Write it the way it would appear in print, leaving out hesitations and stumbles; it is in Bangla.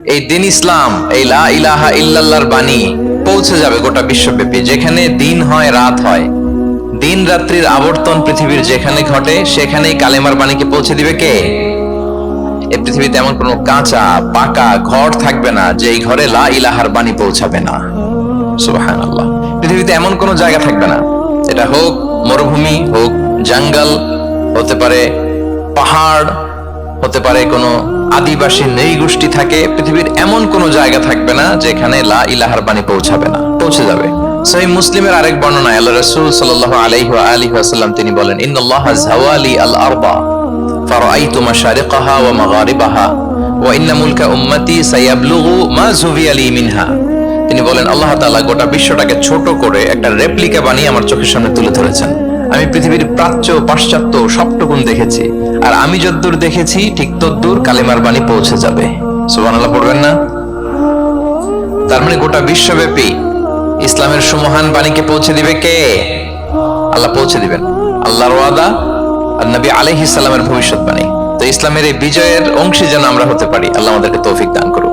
এই দিন ইসলাম, এই লা ইলাহা ইল্লাল্লাহর বাণী পৌঁছে যাবে গোটা বিশ্বব্যাপী। যেখানে দিন হয় রাত হয়, দিন রাত্রির আবর্তন পৃথিবীর যেখানে ঘটে, সেখানেই কালেমার বাণীকে পৌঁছে দিবে কে? এই পৃথিবীতে এমন কোনো কাঁচা পাকা ঘর থাকবে না যে এই ঘরে লা ইলাহার বাণী পৌঁছাবে না। সুবহানাল্লাহ। পৃথিবীতে এমন কোনো জায়গা থাকবে না, এটা হোক মরুভূমি, হোক জঙ্গল, হতে পারে পাহাড়, হতে পারে কোনো আদিবাসী নৃগোষ্ঠী থাকে, পৃথিবীর এমন কোনো জায়গা থাকবে না যেখানে লা ইলাহার বাণী পৌঁছাবে না। পৌঁছে যাবে। সহিহ মুসলিমের আরেক বর্ণনায় আল্লাহ রাসূল সাল্লাল্লাহু আলাইহি ওয়া আলিহি ওয়াসাল্লাম তিনি বলেন, ইন্নাল্লাহা যাওয়ালি আল আরবা ফারাআইতু মাশারিকাহা ওয়া মাগারিবাহা ওয়া ইন্না মুলকা উম্মতি সায়াবলুগু মা যুবিয়া লি মিনহা। তিনি বলেন, আল্লাহ তাআলা গোটা বিশ্বটাকে ছোট করে একটা রেপ্লিকা বানিয়ে আমার চোখের সামনে তুলে ধরেছেন। আমি পৃথিবীর প্রাচ্য পাশ্চাত্য সবটুকুন দেখেছি, আর আমি যদ্দূর দেখেছি ঠিক তদ্দূর কালেমার বাণী পৌঁছে যাবে। সুবহানাল্লাহ পড়বেন না? তার মানে গোটা বিশ্বব্যাপী ইসলামের সুমহান বাণীকে পৌঁছে দিবে কে? আল্লাহ পৌঁছে দিবেন। আল্লাহর ওয়াদা আর নবী আলাইহিস সালামের ভবিষ্যৎবাণী। তো ইসলামের এই বিজয়ের অংশী যেন আমরা হতে পারি, আল্লাহ আমাদেরকে তৌফিক দান করুন।